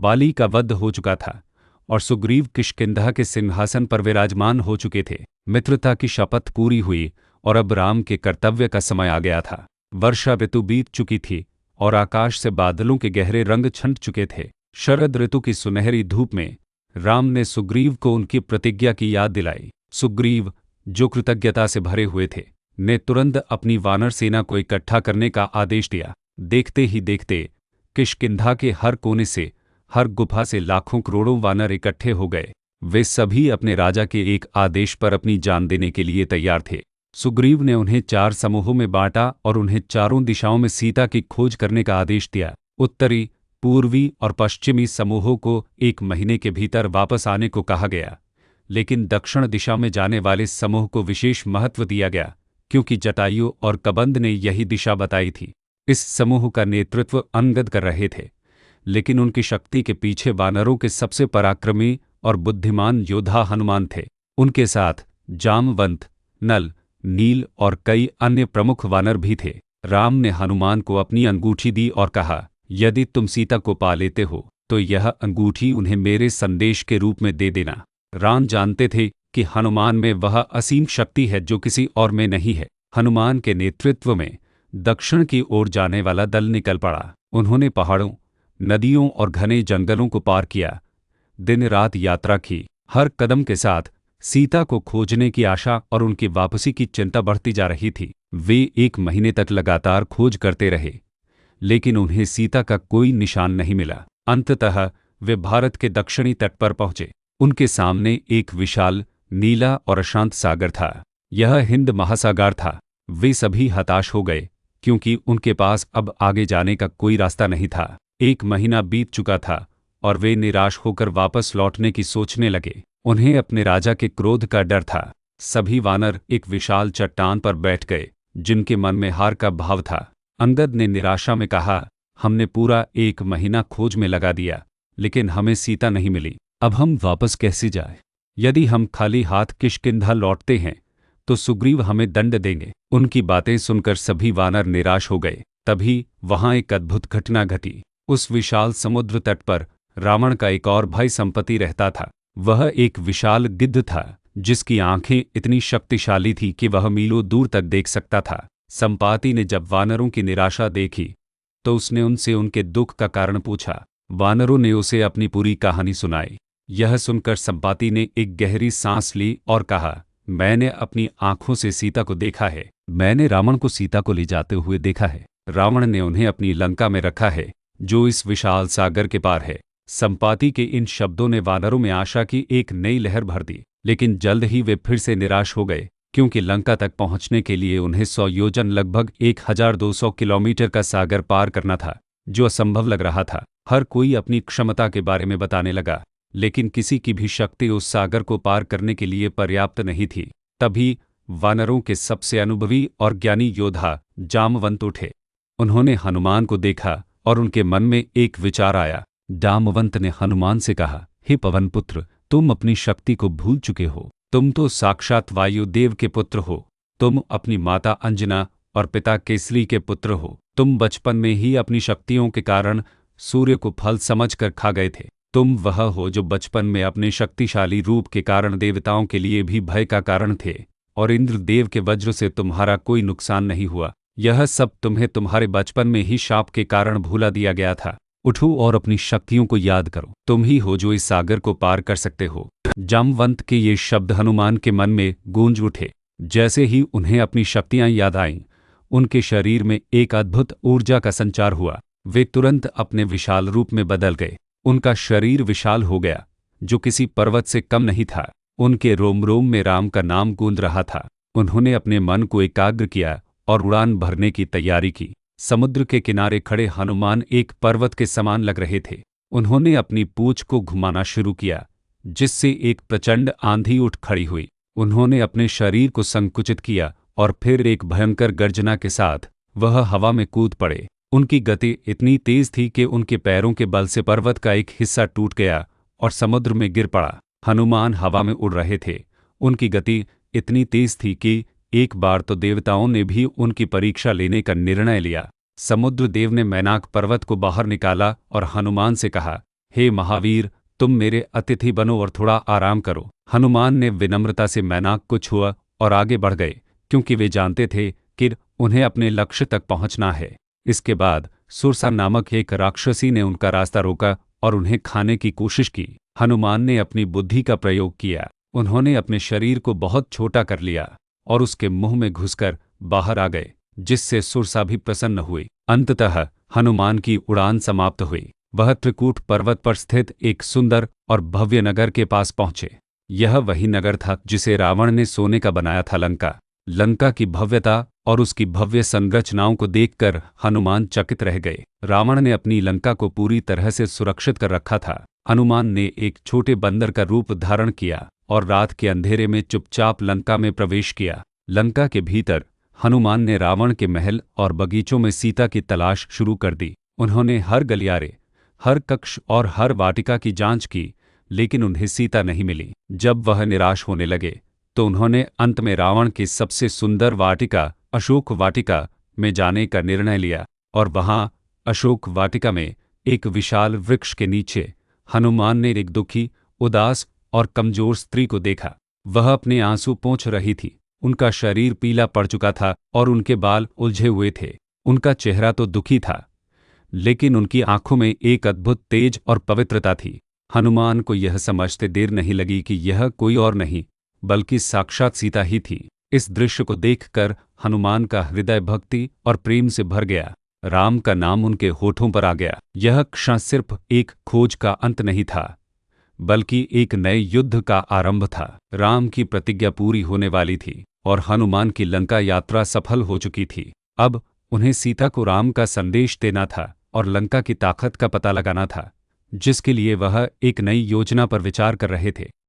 बाली का वध हो चुका था और सुग्रीव किष्किंधा के सिंहासन पर विराजमान हो चुके थे। मित्रता की शपथ पूरी हुई और अब राम के कर्तव्य का समय आ गया था। वर्षा ऋतु बीत चुकी थी और आकाश से बादलों के गहरे रंग छंट चुके थे। शरद ऋतु की सुनहरी धूप में राम ने सुग्रीव को उनकी प्रतिज्ञा की याद दिलाई। सुग्रीव, जो कृतज्ञता से भरे हुए थे, ने तुरंत अपनी वानर सेना को इकट्ठा करने का आदेश दिया। देखते ही देखते किष्किंधा के हर कोने से, हर गुफा से लाखों करोड़ों वानर इकट्ठे हो गए। वे सभी अपने राजा के एक आदेश पर अपनी जान देने के लिए तैयार थे। सुग्रीव ने उन्हें 4 समूहों में बांटा और उन्हें चारों दिशाओं में सीता की खोज करने का आदेश दिया। उत्तरी, पूर्वी और पश्चिमी समूहों को 1 महीने के भीतर वापस आने को कहा गया, लेकिन दक्षिण दिशा में जाने वाले समूह को विशेष महत्व दिया गया, क्योंकि जटायु और कबंध ने यही दिशा बताई थी। इस समूह का नेतृत्व अंगद कर रहे थे, लेकिन उनकी शक्ति के पीछे वानरों के सबसे पराक्रमी और बुद्धिमान योद्धा हनुमान थे। उनके साथ जामवंत, नल, नील और कई अन्य प्रमुख वानर भी थे। राम ने हनुमान को अपनी अंगूठी दी और कहा, यदि तुम सीता को पा लेते हो तो यह अंगूठी उन्हें मेरे संदेश के रूप में दे देना। राम जानते थे कि हनुमान में वह असीम शक्ति है जो किसी और में नहीं है। हनुमान के नेतृत्व में दक्षिण की ओर जाने वाला दल निकल पड़ा। उन्होंने पहाड़ों, नदियों और घने जंगलों को पार किया, दिन रात यात्रा की। हर कदम के साथ सीता को खोजने की आशा और उनकी वापसी की चिंता बढ़ती जा रही थी। वे 1 महीने तक लगातार खोज करते रहे, लेकिन उन्हें सीता का कोई निशान नहीं मिला। अंततः वे भारत के दक्षिणी तट पर पहुंचे। उनके सामने एक विशाल, नीला और अशांत सागर था। यह हिंद महासागर था। वे सभी हताश हो गए, क्योंकि उनके पास अब आगे जाने का कोई रास्ता नहीं था। 1 महीना बीत चुका था और वे निराश होकर वापस लौटने की सोचने लगे। उन्हें अपने राजा के क्रोध का डर था। सभी वानर एक विशाल चट्टान पर बैठ गए, जिनके मन में हार का भाव था। अंगद ने निराशा में कहा, हमने पूरा 1 महीना खोज में लगा दिया, लेकिन हमें सीता नहीं मिली। अब हम वापस कैसे जाएं? यदि हम खाली हाथ किष्किंधा लौटते हैं तो सुग्रीव हमें दंड देंगे। उनकी बातें सुनकर सभी वानर निराश हो गए। तभी वहां एक अद्भुत घटना घटी। उस विशाल समुद्र तट पर रावण का एक और भाई संपति रहता था। वह एक विशाल गिद्ध था, जिसकी आंखें इतनी शक्तिशाली थी कि वह मीलों दूर तक देख सकता था। संपाति ने जब वानरों की निराशा देखी तो उसने उनसे उनके दुख का कारण पूछा। वानरों ने उसे अपनी पूरी कहानी सुनाई। यह सुनकर संपाति ने एक गहरी सांस ली और कहा, मैंने अपनी आंखों से सीता को देखा है। मैंने रावण को सीता को ले जाते हुए देखा है। रावण ने उन्हें अपनी लंका में रखा है, जो इस विशाल सागर के पार है। संपाति के इन शब्दों ने वानरों में आशा की एक नई लहर भर दी, लेकिन जल्द ही वे फिर से निराश हो गए, क्योंकि लंका तक पहुंचने के लिए उन्हें 100 योजन लगभग 1200 किलोमीटर का सागर पार करना था, जो असंभव लग रहा था। हर कोई अपनी क्षमता के बारे में बताने लगा, लेकिन किसी की भी शक्ति उस सागर को पार करने के लिए पर्याप्त नहीं थी। तभी वानरों के सबसे अनुभवी और ज्ञानी योद्धा जामवंत उठे। उन्होंने हनुमान को देखा और उनके मन में एक विचार आया। जामवंत ने हनुमान से कहा, हे पवन पुत्र, तुम अपनी शक्ति को भूल चुके हो। तुम तो साक्षात वायुदेव के पुत्र हो। तुम अपनी माता अंजना और पिता केसरी के पुत्र हो। तुम बचपन में ही अपनी शक्तियों के कारण सूर्य को फल समझकर खा गए थे। तुम वह हो जो बचपन में अपने शक्तिशाली रूप के कारण देवताओं के लिए भी भय का कारण थे, और इंद्रदेव के वज्र से तुम्हारा कोई नुकसान नहीं हुआ। यह सब तुम्हें तुम्हारे बचपन में ही शाप के कारण भूला दिया गया था। उठो और अपनी शक्तियों को याद करो। तुम ही हो जो इस सागर को पार कर सकते हो। जामवंत के ये शब्द हनुमान के मन में गूंज उठे। जैसे ही उन्हें अपनी शक्तियां याद आईं, उनके शरीर में एक अद्भुत ऊर्जा का संचार हुआ। वे तुरंत अपने विशाल रूप में बदल गए। उनका शरीर विशाल हो गया, जो किसी पर्वत से कम नहीं था। उनके रोम रोम में राम का नाम गूंज रहा था। उन्होंने अपने मन को एकाग्र किया और उड़ान भरने की तैयारी की। समुद्र के किनारे खड़े हनुमान एक पर्वत के समान लग रहे थे। उन्होंने अपनी पूंछ को घुमाना शुरू किया, जिससे एक प्रचंड आंधी उठ खड़ी हुई। उन्होंने अपने शरीर को संकुचित किया और फिर एक भयंकर गर्जना के साथ वह हवा में कूद पड़े। उनकी गति इतनी तेज थी कि उनके पैरों के बल से पर्वत का एक हिस्सा टूट गया और समुद्र में गिर पड़ा। हनुमान हवा में उड़ रहे थे। उनकी गति इतनी तेज थी कि एक बार तो देवताओं ने भी उनकी परीक्षा लेने का निर्णय लिया। समुद्र देव ने मैनाक पर्वत को बाहर निकाला और हनुमान से कहा, हे महावीर, तुम मेरे अतिथि बनो और थोड़ा आराम करो। हनुमान ने विनम्रता से मैनाक को छुआ और आगे बढ़ गए, क्योंकि वे जानते थे कि उन्हें अपने लक्ष्य तक पहुंचना है। इसके बाद सुरसा नामक एक राक्षसी ने उनका रास्ता रोका और उन्हें खाने की कोशिश की। हनुमान ने अपनी बुद्धि का प्रयोग किया। उन्होंने अपने शरीर को बहुत छोटा कर लिया और उसके मुंह में घुसकर बाहर आ गए, जिससे सुरसा भी प्रसन्न हुई। अंततः हनुमान की उड़ान समाप्त हुई। वह त्रिकूट पर्वत पर स्थित एक सुंदर और भव्य नगर के पास पहुंचे। यह वही नगर था जिसे रावण ने सोने का बनाया था। लंका की भव्यता और उसकी भव्य संरचनाओं को देखकर हनुमान चकित रह गए। रावण ने अपनी लंका को पूरी तरह से सुरक्षित कर रखा था। हनुमान ने एक छोटे बंदर का रूप धारण किया और रात के अंधेरे में चुपचाप लंका में प्रवेश किया। लंका के भीतर हनुमान ने रावण के महल और बगीचों में सीता की तलाश शुरू कर दी। उन्होंने हर गलियारे, हर कक्ष और हर वाटिका की जांच की, लेकिन उन्हें सीता नहीं मिली। जब वह निराश होने लगे तो उन्होंने अंत में रावण की सबसे सुंदर वाटिका अशोक वाटिका में जाने का निर्णय लिया और वहां अशोक वाटिका में एक विशाल वृक्ष के नीचे हनुमान ने एक दुखी, उदास और कमजोर स्त्री को देखा। वह अपने आंसू पोंछ रही थी। उनका शरीर पीला पड़ चुका था और उनके बाल उलझे हुए थे। उनका चेहरा तो दुखी था, लेकिन उनकी आंखों में एक अद्भुत तेज और पवित्रता थी। हनुमान को यह समझते देर नहीं लगी कि यह कोई और नहीं बल्कि साक्षात सीता ही थी। इस दृश्य को देखकर हनुमान का हृदय भक्ति और प्रेम से भर गया। राम का नाम उनके होठों पर आ गया। यह क्षण सिर्फ एक खोज का अंत नहीं था, बल्कि एक नए युद्ध का आरंभ था। राम की प्रतिज्ञा पूरी होने वाली थी और हनुमान की लंका यात्रा सफल हो चुकी थी। अब उन्हें सीता को राम का संदेश देना था और लंका की ताकत का पता लगाना था, जिसके लिए वह एक नई योजना पर विचार कर रहे थे।